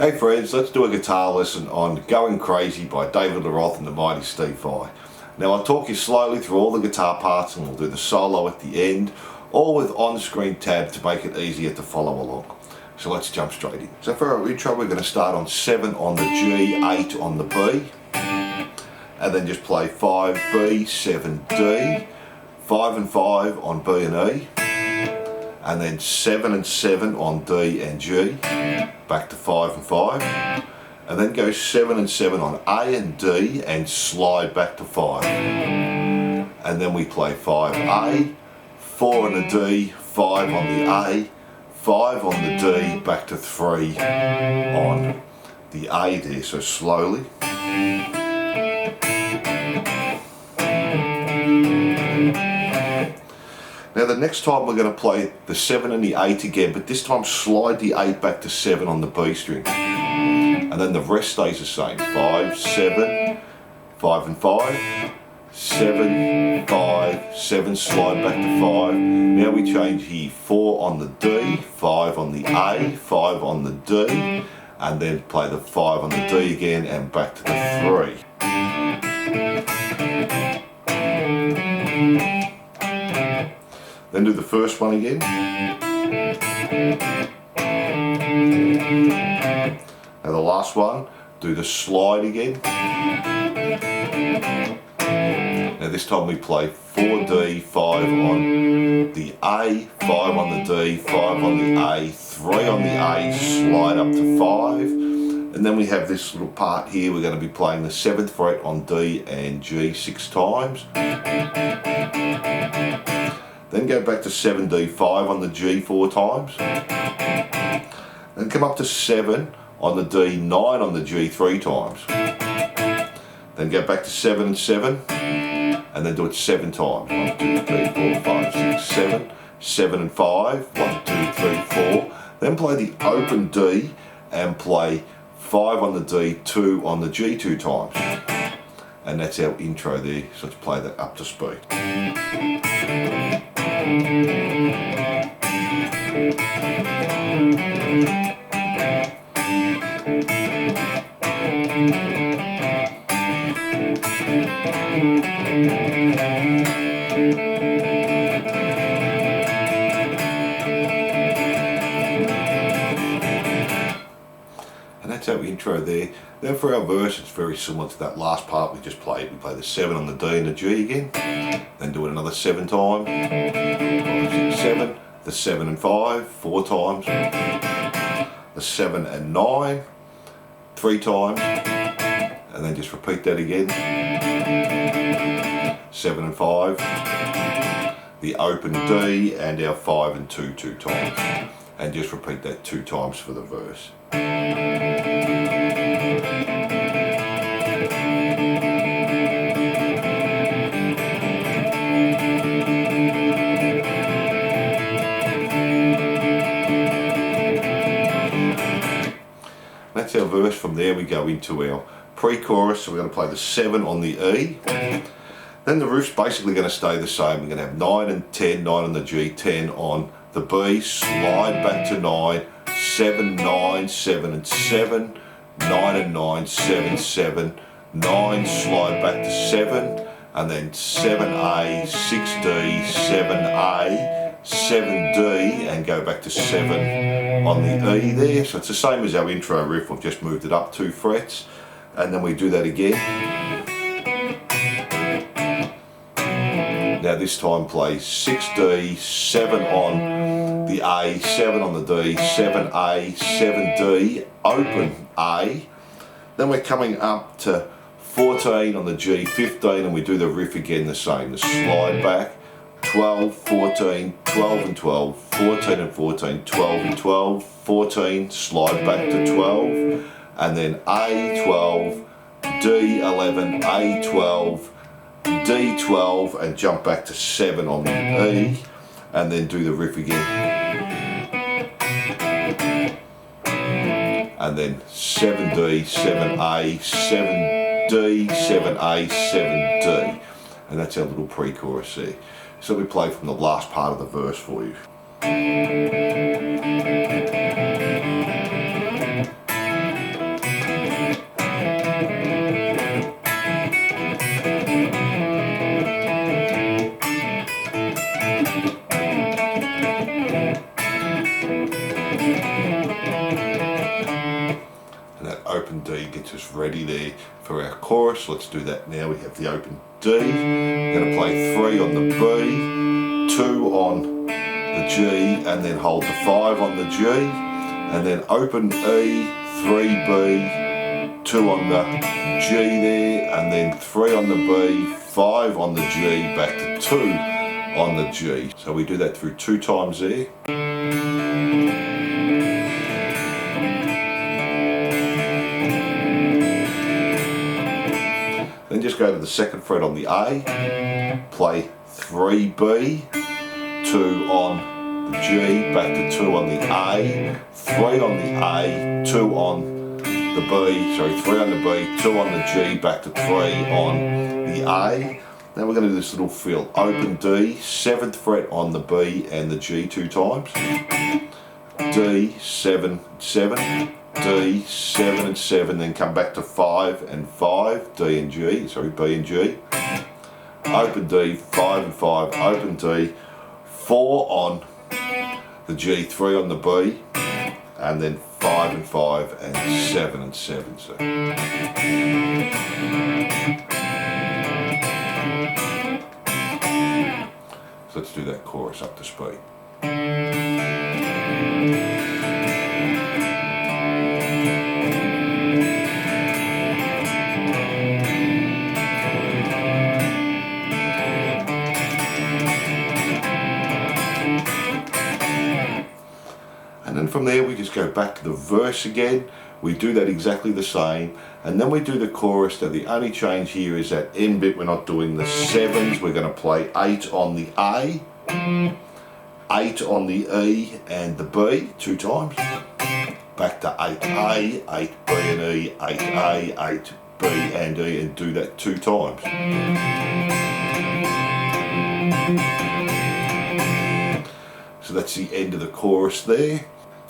Hey friends, let's do a guitar lesson on Goin Crazy by David Lee Roth and the Mighty Steve Vai. Now I'll talk you slowly through all the guitar parts and we'll do the solo at the end, all with on-screen tab to make it easier to follow along. So let's jump straight in. So for our intro we're going to start on 7 on the G, 8 on the B, and then just play 5, B, 7, D, 5 and 5 on B and E, and then 7 and 7 on D and G, back to 5 and 5, and then go 7 and 7 on A and D and slide back to 5, and then we play 5A, 4 on the D, 5 on the A, 5 on the D, back to 3 on the A there, so slowly. Now the next time we're going to play the 7 and the 8 again, but this time slide the 8 back to 7 on the B string. And then the rest stays the same. 5, 7, 5 and 5, 7, 5, 7, slide back to 5. Now we change here 4 on the D, 5 on the A, 5 on the D, and then play the 5 on the D again and back to the 3. Then do the first one again. Now the last one, do the slide again. Now this time we play 4D, 5 on the A, 5 on the D, 5 on the A, 3 on the A, slide up to 5. And then we have this little part here, we're going to be playing the 7th fret on D and G 6 times. Then go back to 7D, 5 on the G 4 times. Then come up to 7 on the D, 9 on the G 3 times. Then go back to 7 and 7, and then do it 7 times. 1, 2, 3, 4, 5, 6, 7. 7 and 5, 1, 2, 3, 4. Then play the open D and play 5 on the D, 2 on the G 2 times. And that's our intro there, so let's play that up to speed. And that's our intro there. Then for our verse, it's very similar to that last part we just played. We play the 7 on the D and the G again, then do it another 7 times, 5, 6, 7, the 7 and 5, 4 times, the 7 and 9, 3 times, and then just repeat that again, 7 and 5, the open D and our 5 and 2, 2 times, and just repeat that 2 times for the verse. That's our verse. From there we go into our pre-chorus, so we're going to play the 7 on the E. Then the riff's basically going to stay the same. We're going to have 9 and 10, 9 on the G, 10 on the B, slide back to 9, 7, 9, 7 and 7, 9 and 9, 7, 7, 9, slide back to 7, and then 7A, 6D, 7A, 7D, and go back to 7 on the E there. So it's the same as our intro riff, we've just moved it up 2 frets, and then we do that again. Now this time play 6D, 7 on the A, 7 on the D, 7A, 7D, open A. Then we're coming up to 14 on the G, 15, and we do the riff again the same. The slide back, 12, 14, 12 and 12, 14 and 14, 12 and 12, 14, slide back to 12, and then A, 12, D, 11, A, 12, D, 12, and jump back to 7 on the E, and then do the riff again. And then 7D, 7A, 7D, 7A, 7D. And that's our little pre-chorus there. So we play from the last part of the verse for you. open D gets us ready there for our chorus. Let's do that now. We have the open D, we're going to play 3 on the B, 2 on the G, and then hold the 5 on the G, and then open E, 3B, 2 on the G there, and then 3 on the B, 5 on the G, back to 2 on the G. So we do that through 2 times there. Then just go to the 2nd fret on the A, play 3B, 2 on the G, back to 2 on the A, 3 on the A, 2 on the B, sorry, 3 on the B, 2 on the G, back to 3 on the A. Then we're going to do this little fill, open D, 7th fret on the B and the G 2 times, D, 7, 7, D, 7 and 7, then come back to 5 and 5, D and G, sorry, B and G, open D, 5 and 5, open D, 4 on the G, 3 on the B, and then 5 and 5 and 7 and 7. So let's do that chorus up to speed. And then from there we just go back to the verse again. We do that exactly the same, and then we do the chorus. Now the only change here is that end bit, we're not doing the 7s, we're going to play 8 on the A, 8 on the E and the B 2 times, back to 8A, 8B and E, 8A, 8B and E, and do that 2 times. So that's the end of the chorus there.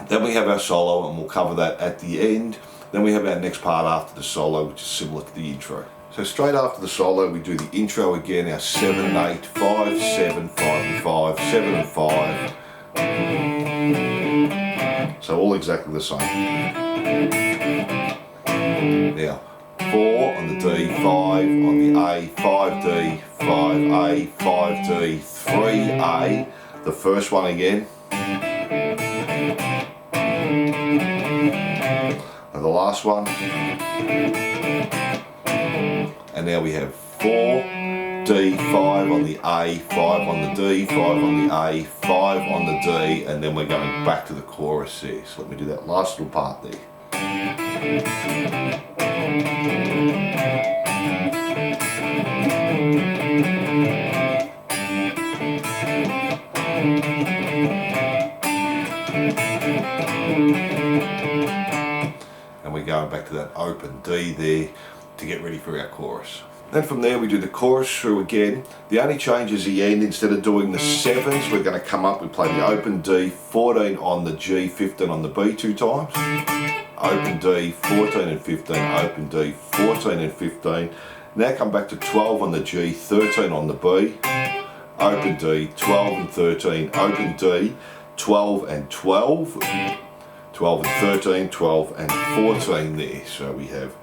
Then we have our solo, and we'll cover that at the end. Then we have our next part after the solo, which is similar to the intro. So straight after the solo, we do the intro again, our 7 and 8, 5, 7, 5 and 5, 7 and 5. So all exactly the same. Now, 4 on the D, 5 on the A, 5D, 5A, 5D, 3A. The first one again. And the last one. And now we have 4, D, 5 on the A, 5 on the D, 5 on the A, 5 on the D, and then we're going back to the chorus there. So let me do that last little part there. And we're going back to that open D there to get ready for our chorus. Then from there we do the chorus through again. The only change is the end. Instead of doing the 7s, we're going to come up, we play the open D, 14 on the G, 15 on the B 2 times. Open D, 14 and 15, open D, 14 and 15. Now come back to 12 on the G, 13 on the B. Open D, 12 and 13, open D, 12 and 12. 12 and 13, 12 and 14 there. So we have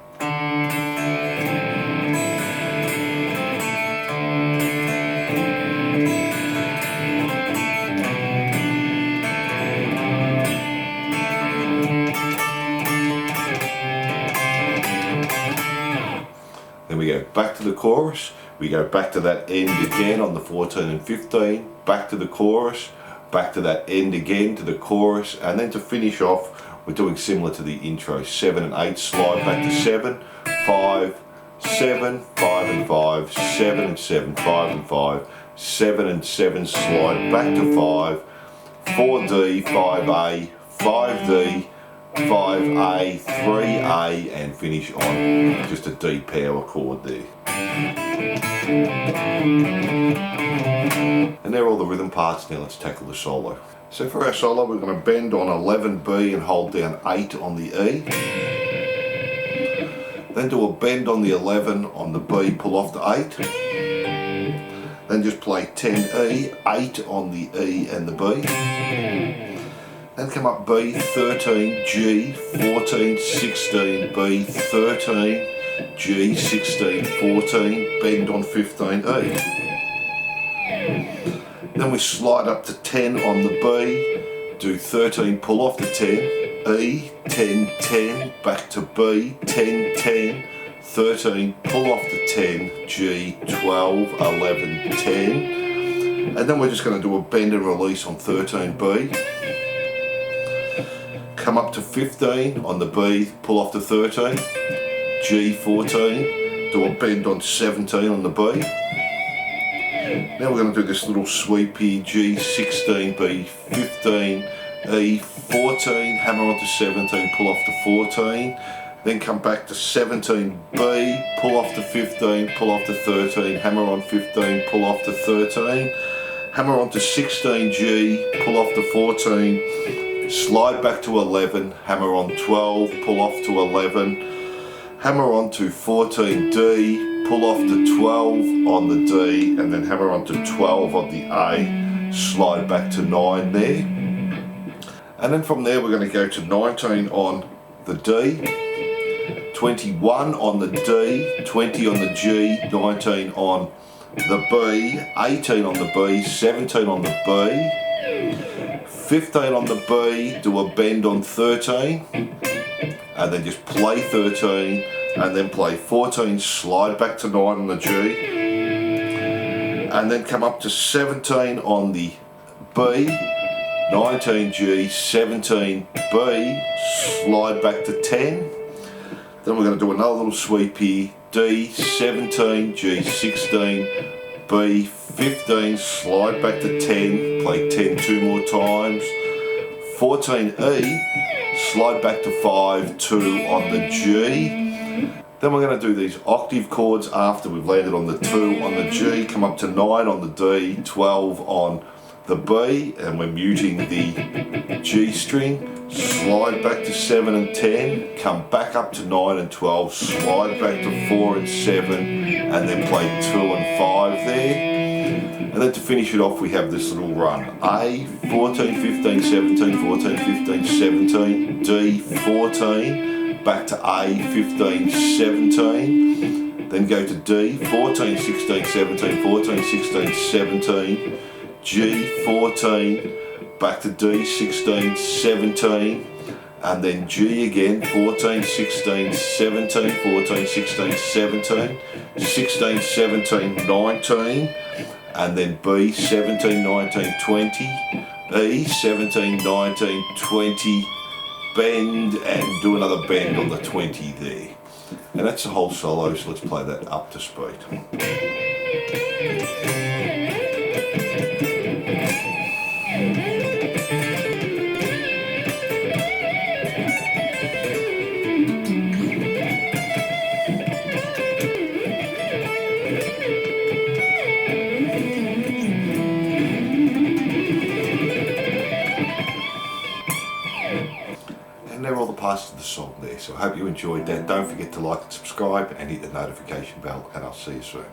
then we go back to the chorus, we go back to that end again on the 14 and 15, back to the chorus, back to that end again to the chorus, and then to finish off we're doing similar to the intro, 7 and 8, slide back to 7, 5, 7, 5 and 5, 7 and 7, 5 and 5, 7 and 7, slide back to 5, 4D, 5A, 5D, 5A, 3A, and finish on just a D power chord there. And there are all the rhythm parts. Now let's tackle the solo. So for our solo we're going to bend on 11B and hold down 8 on the E. Then do a bend on the 11 on the B, pull off the 8. Then just play 10E, 8 on the E and the B. Then come up B, 13, G, 14, 16, B, 13, G, 16, 14, bend on 15, E. Then we slide up to 10 on the B, do 13, pull off the 10, E, 10, 10, back to B, 10, 10, 13, pull off the 10, G, 12, 11, 10. And then we're just going to do a bend and release on 13B. Come up to 15 on the B, pull off the 13, G, 14, do a bend on 17 on the B. Now we're going to do this little sweep here, G, 16, B, 15, E, 14, hammer onto 17, pull off the 14, then come back to 17, B, pull off the 15, pull off the 13, hammer on 15, pull off the 13, hammer onto 16, G, pull off the 14, slide back to 11, hammer on 12, pull off to 11, hammer onto 14, D, pull off to 12 on the D, and then hammer onto 12 on the A, slide back to 9 there. And then from there we're going to go to 19 on the D, 21 on the D, 20 on the G, 19 on the B, 18 on the B, 17 on the B, 15 on the B, do a bend on 13, and then just play 13, and then play 14, slide back to 9 on the G, and then come up to 17 on the B, 19 G, 17 B, slide back to 10. Then we're going to do another little sweep here, D, 17, G, 16, B, 15, slide back to 10, play 10 two more times, 14 E, slide back to 5, 2 on the G. Then we're going to do these octave chords after we've landed on the 2 on the G, come up to 9 on the D, 12 on the B, and we're muting the G string, slide back to 7 and 10, come back up to 9 and 12, slide back to 4 and 7, and then play 2 and 5 there. And then to finish it off we have this little run, A, 14, 15, 17, 14, 15, 17, D, 14, back to A, 15, 17, then go to D, 14, 16, 17, 14, 16, 17, G, 14, back to D, 16, 17, and then G again, 14, 16, 17, 14, 16, 17, 16, 17, 19, and then B, 17, 19, 20, E, 17, 19, 20, bend, and do another bend on the 20 there. And that's the whole solo, so let's play that up to speed. And there are all the parts of the song there, so I hope you enjoyed that. Don't forget to like and subscribe and hit the notification bell, and I'll see you soon.